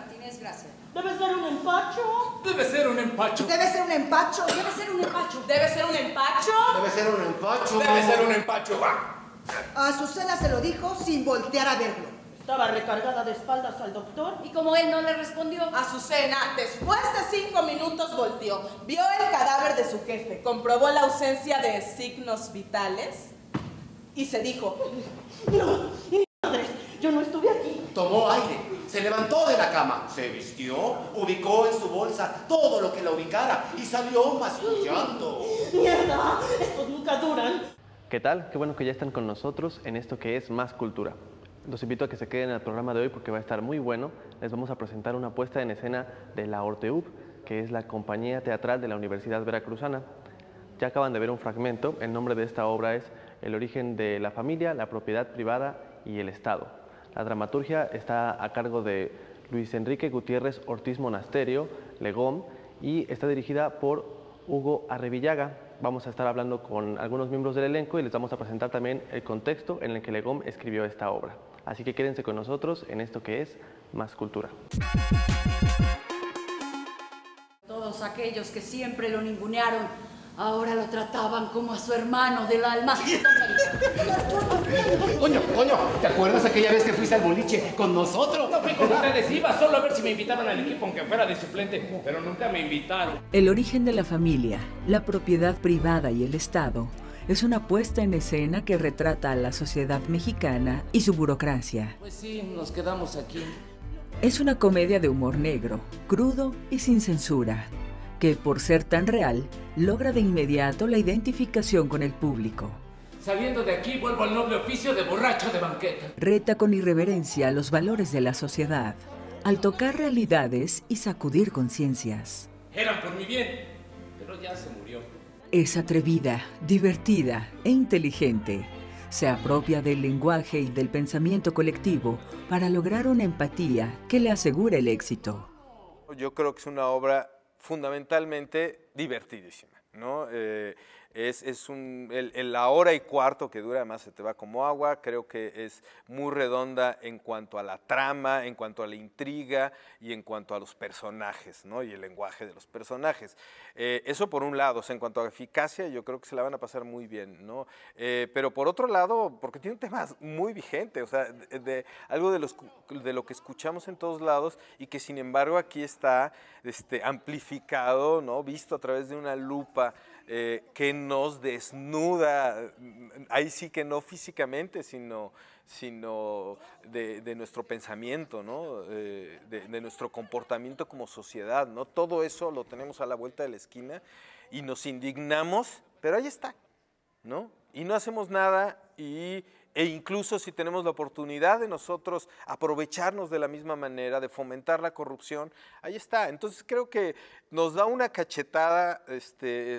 Martínez, gracias. Debe ser un empacho. Debe ser un empacho. Debe ser un empacho. Debe ser un empacho. Debe ser un empacho. Debe ser un empacho. Debe ser un empacho. A Azucena se lo dijo sin voltear a verlo. Estaba recargada de espaldas al doctor. Y como él no le respondió, Azucena, después de 5 minutos volteó, vio el cadáver de su jefe, comprobó la ausencia de signos vitales y se dijo: No, madres, yo no estuve aquí. Tomó aire, se levantó de la cama, se vistió, ubicó en su bolsa todo lo que la ubicara y salió mascullando. ¡Mierda! Estos nunca duran. ¿Qué tal? Qué bueno que ya están con nosotros en esto que es Más Cultura. Los invito a que se queden en el programa de hoy porque va a estar muy bueno. Les vamos a presentar una puesta en escena de la Orteup, que es la compañía teatral de la Universidad Veracruzana. Ya acaban de ver un fragmento. El nombre de esta obra es El origen de la familia, la propiedad privada y el Estado. La dramaturgia está a cargo de Luis Enrique Gutiérrez Ortiz Monasterio, Legón, y está dirigida por Hugo Arrevillaga. Vamos a estar hablando con algunos miembros del elenco y les vamos a presentar también el contexto en el que Legón escribió esta obra. Así que quédense con nosotros en esto que es Más Cultura. Todos aquellos que siempre lo ningunearon, ahora lo trataban como a su hermano del alma. Coño, ¿te acuerdas aquella vez que fuiste al boliche con nosotros? No fui con ustedes, iba solo a ver si me invitaban al equipo aunque fuera de suplente, pero nunca me invitaron. El origen de la familia, la propiedad privada y el Estado es una puesta en escena que retrata a la sociedad mexicana y su burocracia. Pues sí, nos quedamos aquí. Es una comedia de humor negro, crudo y sin censura, que por ser tan real, logra de inmediato la identificación con el público. Saliendo de aquí vuelvo al noble oficio de borracho de banqueta. Reta con irreverencia los valores de la sociedad, al tocar realidades y sacudir conciencias. Eran por mi bien, pero ya se murió. Es atrevida, divertida e inteligente. Se apropia del lenguaje y del pensamiento colectivo para lograr una empatía que le asegura el éxito. Yo creo que es una obra fundamentalmente divertidísima, ¿no? La hora y cuarto que dura, además se te va como agua. Creo que es muy redonda en cuanto a la trama, en cuanto a la intriga y en cuanto a los personajes, ¿no? Y el lenguaje de los personajes. Eso por un lado. O sea, en cuanto a eficacia, yo creo que se la van a pasar muy bien, ¿no? Pero por otro lado, porque tiene un tema muy vigente, o sea, algo de lo que escuchamos en todos lados y que sin embargo aquí está amplificado, ¿no? Visto a través de una lupa que nos desnuda, ahí sí que no físicamente, sino de nuestro pensamiento, ¿no? De nuestro comportamiento como sociedad, ¿no? Todo eso lo tenemos a la vuelta de la esquina y nos indignamos, pero ahí está, ¿no? Y no hacemos nada e incluso si tenemos la oportunidad de nosotros aprovecharnos de la misma manera, de fomentar la corrupción, ahí está. Entonces creo que nos da una cachetada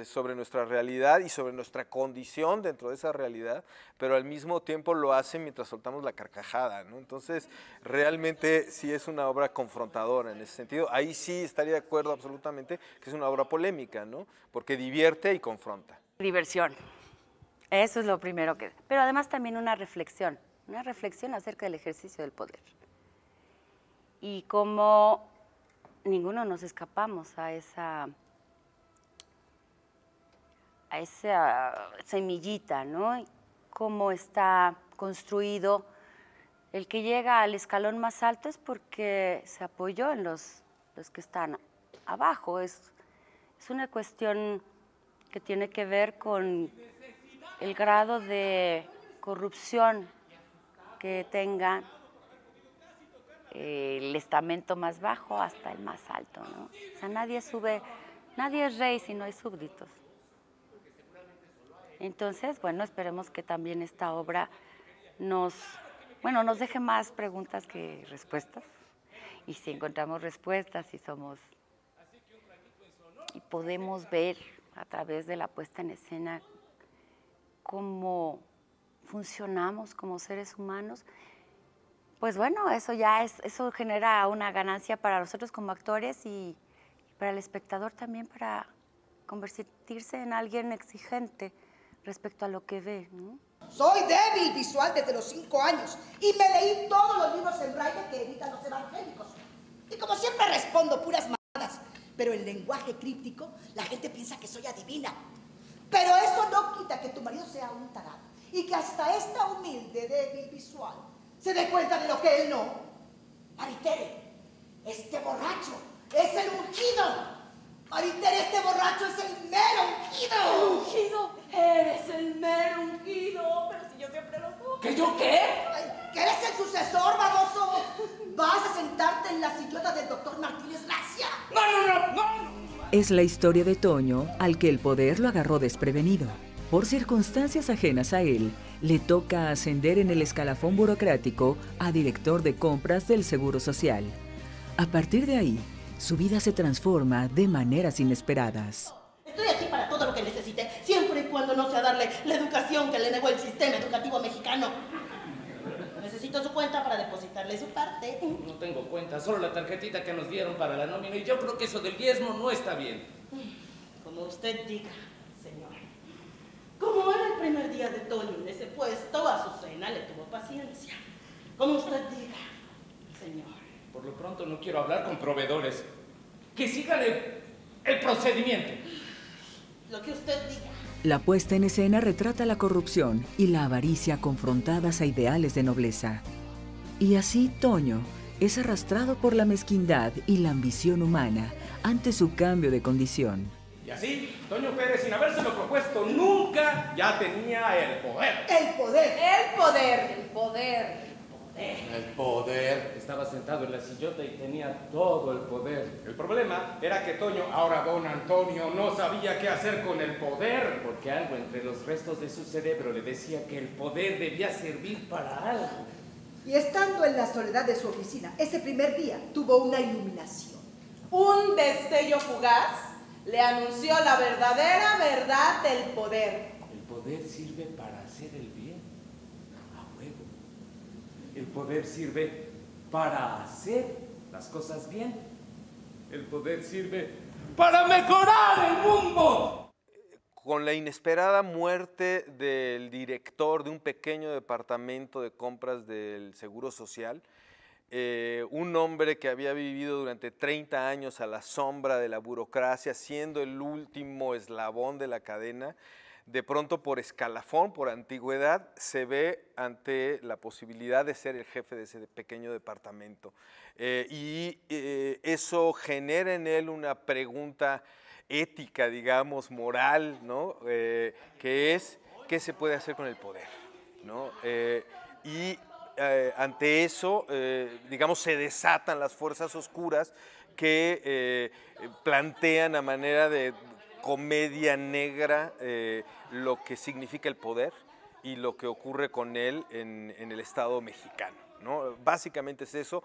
sobre nuestra realidad y sobre nuestra condición dentro de esa realidad, pero al mismo tiempo lo hace mientras soltamos la carcajada, ¿no? Entonces realmente sí es una obra confrontadora en ese sentido. Ahí sí estaría de acuerdo absolutamente que es una obra polémica, ¿no? Porque divierte y confronta. Diversión. Eso es lo primero que... Pero además también una reflexión acerca del ejercicio del poder. Y cómo ninguno nos escapamos a esa semillita, ¿no? Cómo está construido. El que llega al escalón más alto es porque se apoyó en los que están abajo. Es una cuestión que tiene que ver con el grado de corrupción que tenga el estamento más bajo hasta el más alto, ¿no? O sea, nadie es rey si no hay súbditos. Entonces, bueno, esperemos que también esta obra nos deje más preguntas que respuestas. Y si encontramos respuestas y podemos ver a través de la puesta en escena cómo funcionamos como seres humanos, pues bueno, eso genera una ganancia para nosotros como actores y para el espectador también, para convertirse en alguien exigente respecto a lo que ve, ¿no? Soy débil visual desde los 5 años y me leí todos los libros en braille que editan los evangélicos. Y como siempre respondo puras mamadas. Pero en lenguaje críptico, la gente piensa que soy adivina. Pero eso no quita que tu marido sea un tarado. Y que hasta esta humilde débil visual se dé cuenta de lo que él no. Maritere, este borracho es el ungido. Maritere, este borracho es el mero ungido. ¿Ungido? Eres el mero ungido. Pero si yo siempre lo supe. ¿Que yo qué? Ay, que eres el sucesor, baboso. Vas a sentarte en la sillota del doctor Martínez Gracia. No. Es la historia de Toño, al que el poder lo agarró desprevenido. Por circunstancias ajenas a él, le toca ascender en el escalafón burocrático a director de compras del Seguro Social. A partir de ahí, su vida se transforma de maneras inesperadas. Estoy aquí para todo lo que necesite, siempre y cuando no sea darle la educación que le negó el sistema educativo mexicano. Necesito su cuenta para depositarle su parte. No tengo cuenta, solo la tarjetita que nos dieron para la nómina y yo creo que eso del diezmo no está bien. Como usted diga, señor. Como era el primer día de Toño en ese puesto, a su cena le tuvo paciencia. Como usted diga, señor. Por lo pronto no quiero hablar con proveedores. Que sigan el procedimiento. Lo que usted diga. La puesta en escena retrata la corrupción y la avaricia confrontadas a ideales de nobleza. Y así Toño es arrastrado por la mezquindad y la ambición humana ante su cambio de condición. Y así, Toño Pérez, sin habérselo propuesto nunca, ya tenía el poder. El poder. El poder. El poder. El poder. Estaba sentado en la sillota y tenía todo el poder. El problema era que Toño, ahora don Antonio, no sabía qué hacer con el poder, porque algo entre los restos de su cerebro le decía que el poder debía servir para algo. Y estando en la soledad de su oficina, ese primer día tuvo una iluminación. Un destello fugaz le anunció la verdadera verdad del poder. El poder sirve para hacer el bien. A huevo. El poder sirve para hacer las cosas bien. El poder sirve para mejorar el mundo. Con la inesperada muerte del director de un pequeño departamento de compras del Seguro Social, un hombre que había vivido durante 30 años a la sombra de la burocracia, siendo el último eslabón de la cadena, de pronto por escalafón, por antigüedad, se ve ante la posibilidad de ser el jefe de ese pequeño departamento. Eso genera en él una pregunta ética, digamos, moral, ¿no? Que es, ¿qué se puede hacer con el poder? ¿No? Ante eso, digamos, se desatan las fuerzas oscuras que plantean a manera de comedia negra lo que significa el poder y lo que ocurre con él en el Estado mexicano, ¿no? Básicamente es eso,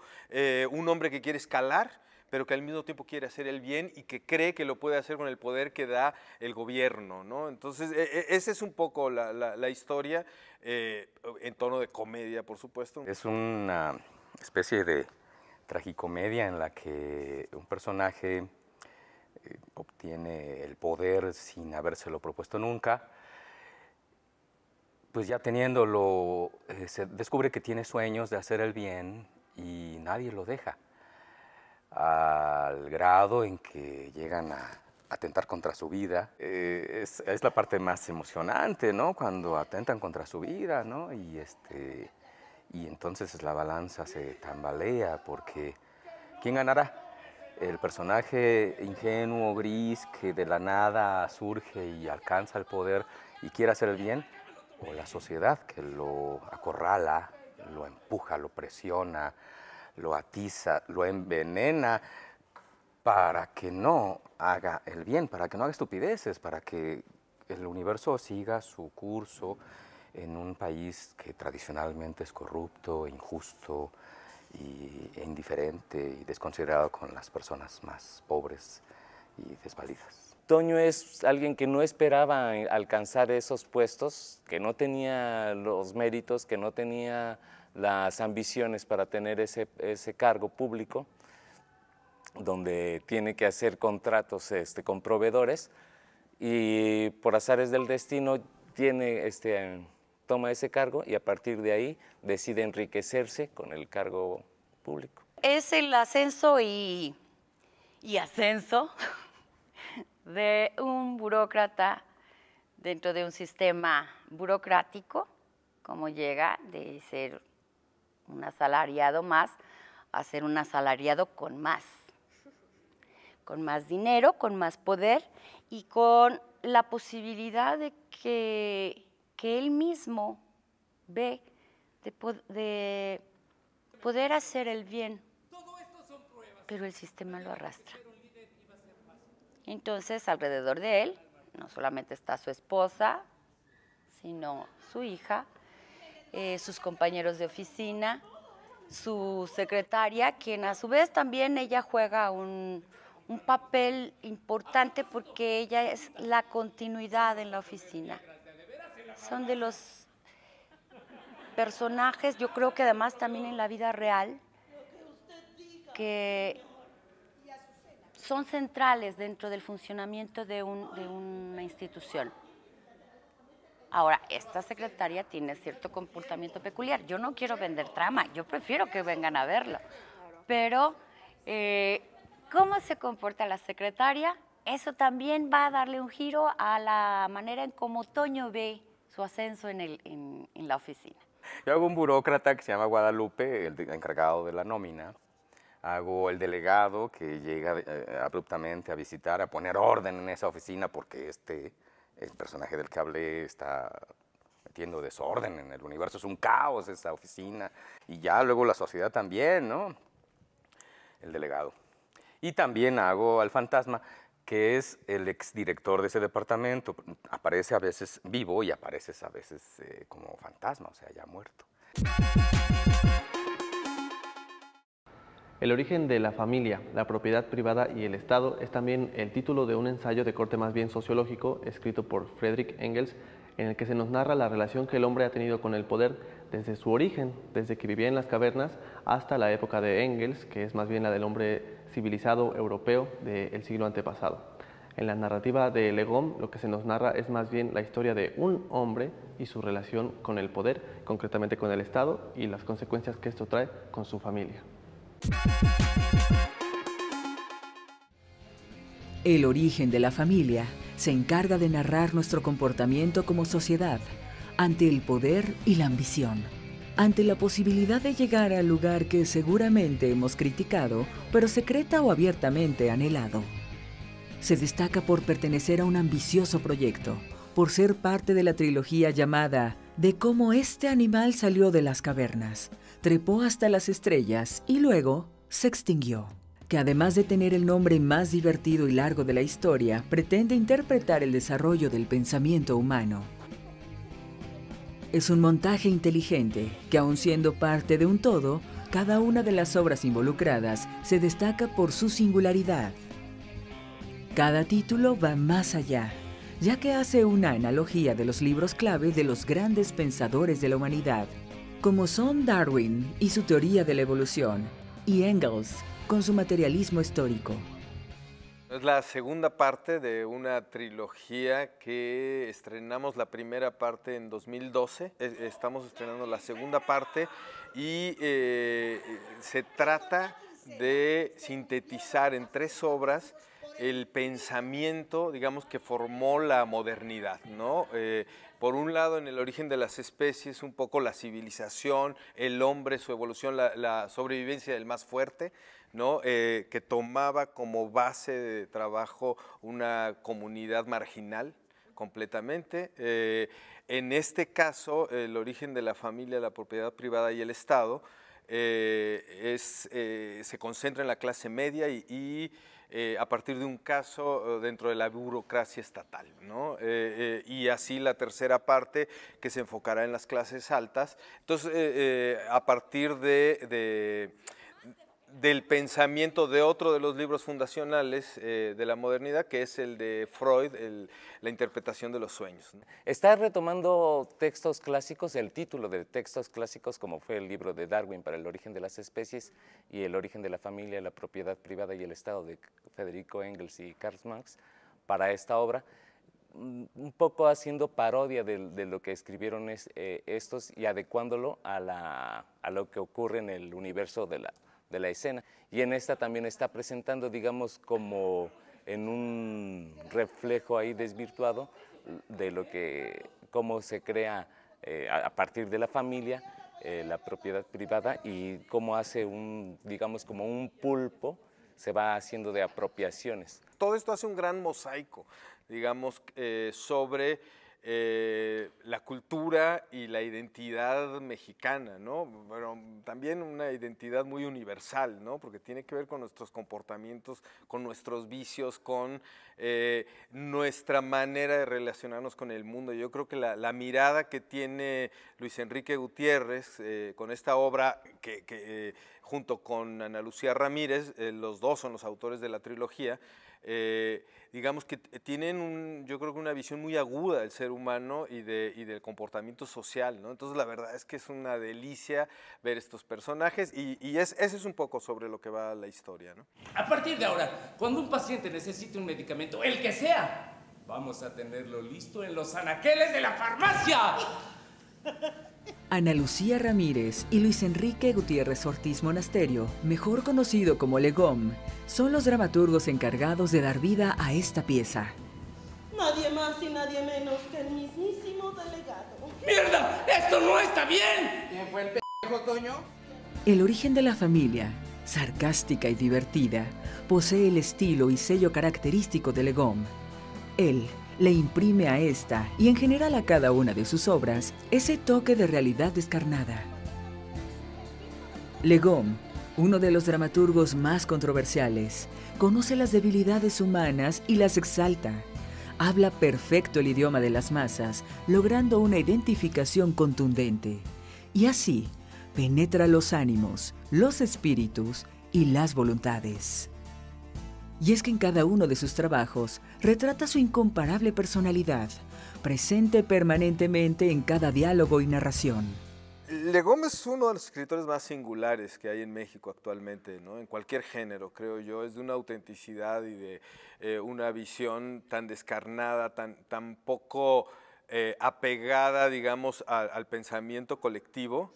un hombre que quiere escalar, pero que al mismo tiempo quiere hacer el bien y que cree que lo puede hacer con el poder que da el gobierno, ¿no? Entonces, esa es un poco la historia, en tono de comedia, por supuesto. Es una especie de tragicomedia en la que un personaje obtiene el poder sin habérselo propuesto nunca, pues ya teniéndolo, se descubre que tiene sueños de hacer el bien y nadie lo deja, al grado en que llegan a atentar contra su vida. Es la parte más emocionante, ¿no? Cuando atentan contra su vida, ¿no? Y entonces la balanza se tambalea porque ¿quién ganará? El personaje ingenuo, gris, que de la nada surge y alcanza el poder y quiere hacer el bien, o la sociedad que lo acorrala, lo empuja, lo presiona, lo atiza, lo envenena para que no haga el bien, para que no haga estupideces, para que el universo siga su curso en un país que tradicionalmente es corrupto, injusto, e indiferente y desconsiderado con las personas más pobres y desvalidas. Toño es alguien que no esperaba alcanzar esos puestos, que no tenía los méritos, que no tenía las ambiciones para tener ese cargo público, donde tiene que hacer contratos con proveedores, y por azares del destino toma ese cargo y a partir de ahí decide enriquecerse con el cargo público. Es el ascenso y y ascenso de un burócrata dentro de un sistema burocrático, como llega de ser un asalariado más a ser un asalariado con más dinero, con más poder y con la posibilidad de que él mismo ve de poder hacer el bien, pero el sistema lo arrastra. Entonces, alrededor de él, no solamente está su esposa, sino su hija, sus compañeros de oficina, su secretaria, quien a su vez también ella juega un papel importante porque ella es la continuidad en la oficina. Son de los personajes, yo creo que además también en la vida real, que son centrales dentro del funcionamiento de una institución. Ahora, esta secretaria tiene cierto comportamiento peculiar. Yo no quiero vender trama, yo prefiero que vengan a verlo. Pero, ¿cómo se comporta la secretaria? Eso también va a darle un giro a la manera en cómo Toño ve su ascenso en la oficina. Yo hago un burócrata que se llama Guadalupe, el encargado de la nómina. Hago el delegado que llega abruptamente a visitar, a poner orden en esa oficina porque el personaje del que hablé está metiendo desorden en el universo. Es un caos esa oficina. Y ya luego la sociedad también, ¿no? El delegado. Y también hago al fantasma, que es el exdirector de ese departamento. Aparece a veces vivo y aparece a veces como fantasma, o sea, ya muerto. El origen de la familia, la propiedad privada y el Estado es también el título de un ensayo de corte más bien sociológico escrito por Friedrich Engels, en el que se nos narra la relación que el hombre ha tenido con el poder desde su origen, desde que vivía en las cavernas hasta la época de Engels, que es más bien la del hombre civilizado europeo del siglo antepasado. En la narrativa de Le Gomme, lo que se nos narra es más bien la historia de un hombre y su relación con el poder, concretamente con el Estado, y las consecuencias que esto trae con su familia. El origen de la familia se encarga de narrar nuestro comportamiento como sociedad ante el poder y la ambición, ante la posibilidad de llegar al lugar que seguramente hemos criticado, pero secreta o abiertamente anhelado. Se destaca por pertenecer a un ambicioso proyecto, por ser parte de la trilogía llamada De cómo este animal salió de las cavernas, trepó hasta las estrellas y luego se extinguió, que además de tener el nombre más divertido y largo de la historia, pretende interpretar el desarrollo del pensamiento humano. Es un montaje inteligente que, aun siendo parte de un todo, cada una de las obras involucradas se destaca por su singularidad. Cada título va más allá, ya que hace una analogía de los libros clave de los grandes pensadores de la humanidad, como son Darwin y su teoría de la evolución, y Engels con su materialismo histórico. Es la segunda parte de una trilogía que estrenamos la primera parte en 2012. Estamos estrenando la segunda parte y se trata de sintetizar en 3 obras el pensamiento, digamos, que formó la modernidad, ¿no? Por un lado, en el origen de las especies, un poco la civilización, el hombre, su evolución, la sobrevivencia del más fuerte, ¿no? Que tomaba como base de trabajo una comunidad marginal completamente. En este caso, el origen de la familia, la propiedad privada y el Estado se concentra en la clase media y a partir de un caso dentro de la burocracia estatal, ¿no? Y así la tercera parte que se enfocará en las clases altas. Entonces, a partir del pensamiento de otro de los libros fundacionales de la modernidad, que es el de Freud, la interpretación de los sueños, ¿no? Está retomando textos clásicos, el título de textos clásicos, como fue el libro de Darwin para el origen de las especies y el origen de la familia, la propiedad privada y el Estado de Federico Engels y Karl Marx, para esta obra, un poco haciendo parodia de lo que escribieron estos y adecuándolo a lo que ocurre en el universo de la escena. Y en esta también está presentando, digamos, como en un reflejo ahí desvirtuado de lo que, cómo se crea a partir de la familia, la propiedad privada, y cómo hace un, digamos, como un pulpo, se va haciendo de apropiaciones. Todo esto hace un gran mosaico, digamos, sobre la cultura y la identidad mexicana, ¿no? Pero también una identidad muy universal, ¿no? Porque tiene que ver con nuestros comportamientos, con nuestros vicios, con nuestra manera de relacionarnos con el mundo. Yo creo que la mirada que tiene Luis Enrique Gutiérrez con esta obra, que junto con Ana Lucía Ramírez, los dos son los autores de la trilogía, digamos que tienen yo creo que una visión muy aguda del ser humano y del comportamiento social, ¿no? Entonces la verdad es que es una delicia ver estos personajes y ese es un poco sobre lo que va la historia, ¿no? A partir de ahora, cuando un paciente necesite un medicamento, el que sea, vamos a tenerlo listo en los anaqueles de la farmacia. Ana Lucía Ramírez y Luis Enrique Gutiérrez Ortiz Monasterio, mejor conocido como Legom, son los dramaturgos encargados de dar vida a esta pieza. Nadie más y nadie menos que el mismísimo delegado. ¡Mierda! ¡Esto no está bien! ¿Quién fue el pendejo, Toño? El origen de la familia, sarcástica y divertida, posee el estilo y sello característico de Legom. Él le imprime a esta y en general a cada una de sus obras ese toque de realidad descarnada. Legom, uno de los dramaturgos más controversiales, conoce las debilidades humanas y las exalta. Habla perfecto el idioma de las masas, logrando una identificación contundente. Y así, penetra los ánimos, los espíritus y las voluntades. Y es que en cada uno de sus trabajos retrata su incomparable personalidad, presente permanentemente en cada diálogo y narración. Legom es uno de los escritores más singulares que hay en México actualmente, ¿no? En cualquier género, creo yo. Es de una autenticidad y de una visión tan descarnada, tan poco apegada, digamos, al pensamiento colectivo,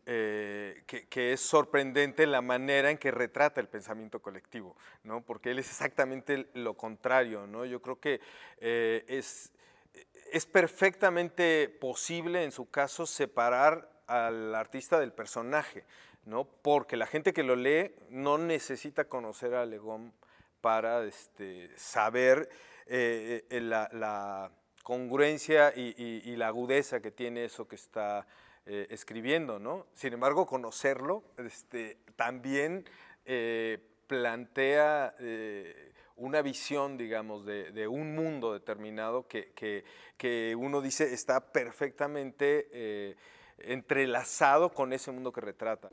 que es sorprendente la manera en que retrata el pensamiento colectivo, ¿no? Porque él es exactamente lo contrario, ¿no? Yo creo que es perfectamente posible, en su caso, separar al artista del personaje, ¿no? Porque la gente que lo lee no necesita conocer a Legom para saber la congruencia y la agudeza que tiene eso que está escribiendo, ¿no? Sin embargo, conocerlo también plantea una visión, digamos, de un mundo determinado que uno dice está perfectamente entrelazado con ese mundo que retrata.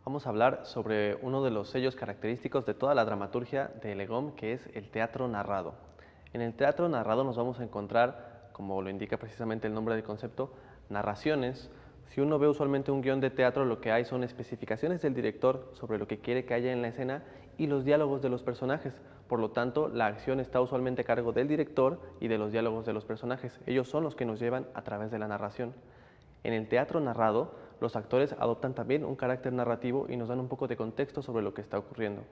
Vamos a hablar sobre uno de los sellos característicos de toda la dramaturgia de Legom, que es el teatro narrado. En el teatro narrado nos vamos a encontrar, como lo indica precisamente el nombre del concepto, narraciones. Si uno ve usualmente un guión de teatro, lo que hay son especificaciones del director sobre lo que quiere que haya en la escena y los diálogos de los personajes. Por lo tanto, la acción está usualmente a cargo del director y de los diálogos de los personajes. Ellos son los que nos llevan a través de la narración. En el teatro narrado, los actores adoptan también un carácter narrativo y nos dan un poco de contexto sobre lo que está ocurriendo.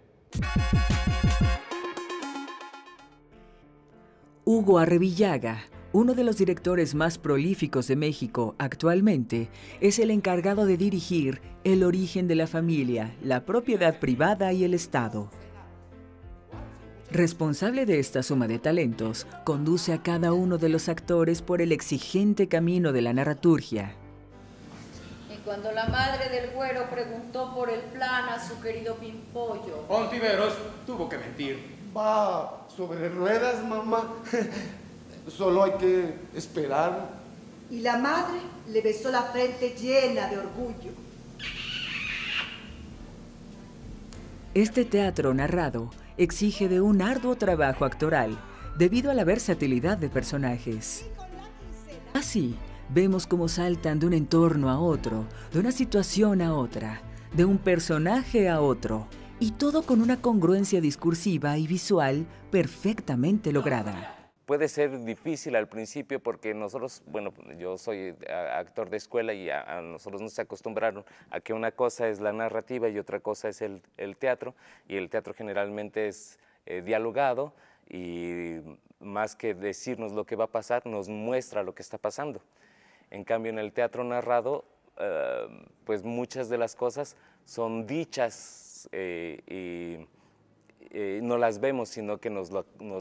Hugo Arrevillaga, uno de los directores más prolíficos de México actualmente, es el encargado de dirigir El origen de la familia, la propiedad privada y el Estado. Responsable de esta suma de talentos, conduce a cada uno de los actores por el exigente camino de la narraturgia. Y cuando la madre del güero preguntó por el plan a su querido Pimpollo... Ontiveros tuvo que mentir. Va sobre ruedas, mamá. Solo hay que esperar. Y la madre le besó la frente llena de orgullo. Este teatro narrado exige de un arduo trabajo actoral debido a la versatilidad de personajes. Así, vemos cómo saltan de un entorno a otro, de una situación a otra, de un personaje a otro, y todo con una congruencia discursiva y visual perfectamente lograda. puede ser difícil al principio porque nosotros, bueno, yo soy actor de escuela y a nosotros nos acostumbraron a que una cosa es la narrativa y otra cosa es el teatro, y el teatro generalmente es dialogado y más que decirnos lo que va a pasar, nos muestra lo que está pasando. En cambio, en el teatro narrado, pues muchas de las cosas son dichas y no las vemos, sino que nos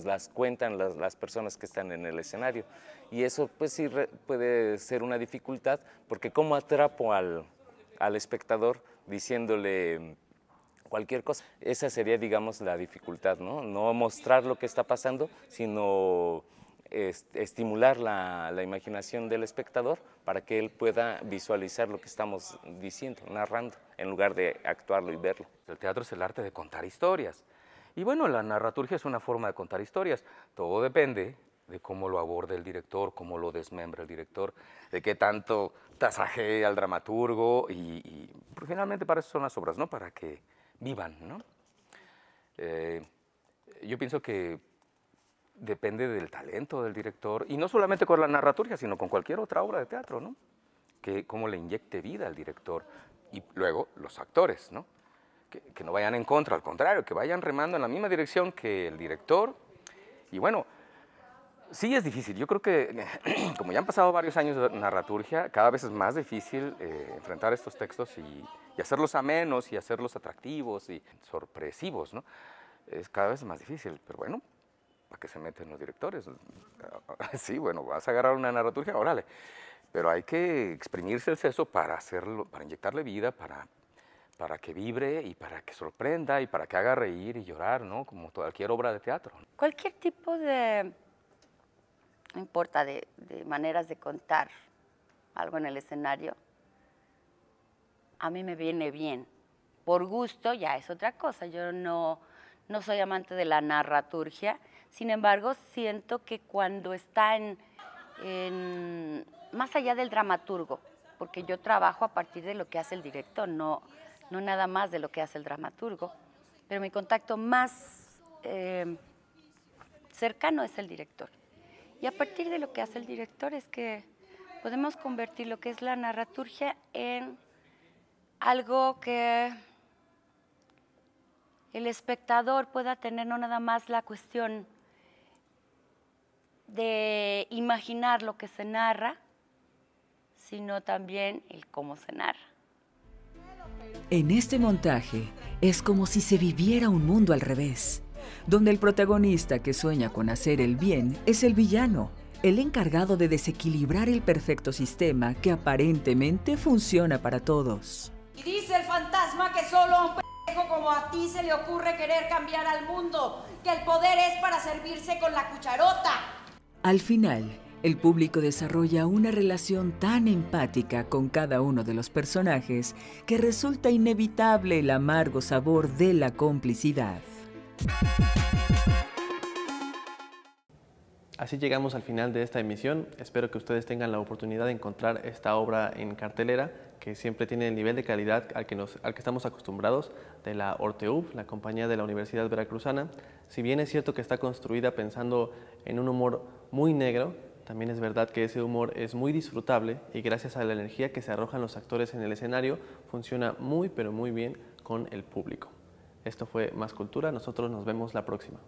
las cuentan las personas que están en el escenario. Y eso pues sí puede ser una dificultad, porque ¿cómo atrapo al espectador diciéndole cualquier cosa? Esa sería, digamos, la dificultad, ¿no? No mostrar lo que está pasando, sino estimular la imaginación del espectador para que él pueda visualizar lo que estamos diciendo, narrando, en lugar de actuarlo y verlo. El teatro es el arte de contar historias. Y bueno, la narraturgia es una forma de contar historias. Todo depende de cómo lo aborde el director, cómo lo desmembra el director, de qué tanto tasajea al dramaturgo y finalmente para eso son las obras, ¿no? Para que vivan, ¿no? Yo pienso que depende del talento del director, y no solamente con la narraturgia, sino con cualquier otra obra de teatro, ¿no? Que cómo le inyecte vida al director, y luego los actores, ¿no? Que no vayan en contra, al contrario, que vayan remando en la misma dirección que el director. Y bueno, sí es difícil. Yo creo que como ya han pasado varios años de narraturgia, cada vez es más difícil enfrentar estos textos y hacerlos amenos y hacerlos atractivos y sorpresivos, ¿no? Es cada vez más difícil, pero bueno, ¿para qué se meten los directores? Sí, bueno, vas a agarrar una narraturgia, órale. Pero hay que exprimirse el seso para hacerlo, para inyectarle vida, para que vibre y para que sorprenda y para que haga reír y llorar, ¿no? Como cualquier obra de teatro. Cualquier tipo de, no importa, de maneras de contar algo en el escenario, a mí me viene bien. Por gusto ya es otra cosa. Yo no soy amante de la narraturgia, sin embargo, siento que cuando está más allá del dramaturgo, porque yo trabajo a partir de lo que hace el director, no nada más de lo que hace el dramaturgo, pero mi contacto más cercano es el director. Y a partir de lo que hace el director es que podemos convertir lo que es la narraturgia en algo que el espectador pueda tener no nada más la cuestión de imaginar lo que se narra, sino también el cómo se narra. En este montaje es como si se viviera un mundo al revés, donde el protagonista que sueña con hacer el bien es el villano, el encargado de desequilibrar el perfecto sistema que aparentemente funciona para todos. Y dice el fantasma que solo a un pendejo como a ti se le ocurre querer cambiar al mundo, que el poder es para servirse con la cucharota. Al final, el público desarrolla una relación tan empática con cada uno de los personajes que resulta inevitable el amargo sabor de la complicidad. Así llegamos al final de esta emisión. Espero que ustedes tengan la oportunidad de encontrar esta obra en cartelera, que siempre tiene el nivel de calidad al que estamos acostumbrados, de la Orteub, la compañía de la Universidad Veracruzana. Si bien es cierto que está construida pensando en un humor muy negro, también es verdad que ese humor es muy disfrutable y gracias a la energía que se arrojan los actores en el escenario, funciona muy pero muy bien con el público. Esto fue Más Cultura, nosotros nos vemos la próxima.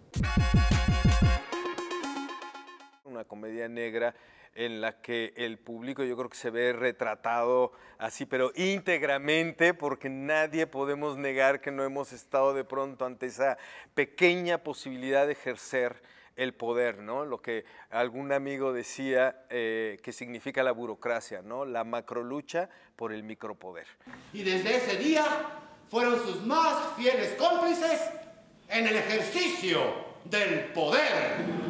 Una comedia negra en la que el público yo creo que se ve retratado así, pero íntegramente, porque nadie podemos negar que no hemos estado de pronto ante esa pequeña posibilidad de ejercer el poder, ¿no? Lo que algún amigo decía que significa la burocracia, ¿no? La macrolucha por el micropoder. Y desde ese día fueron sus más fieles cómplices en el ejercicio del poder.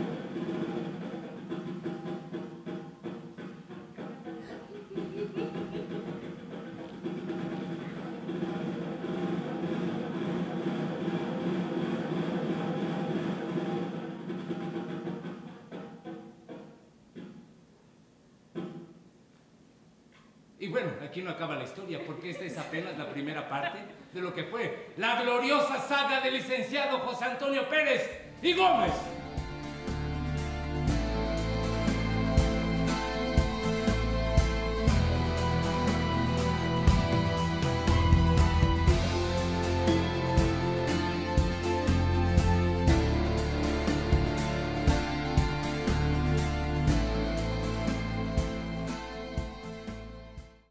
Y bueno, aquí no acaba la historia, porque esta es apenas la primera parte de lo que fue la gloriosa saga del licenciado José Antonio Pérez y Gómez.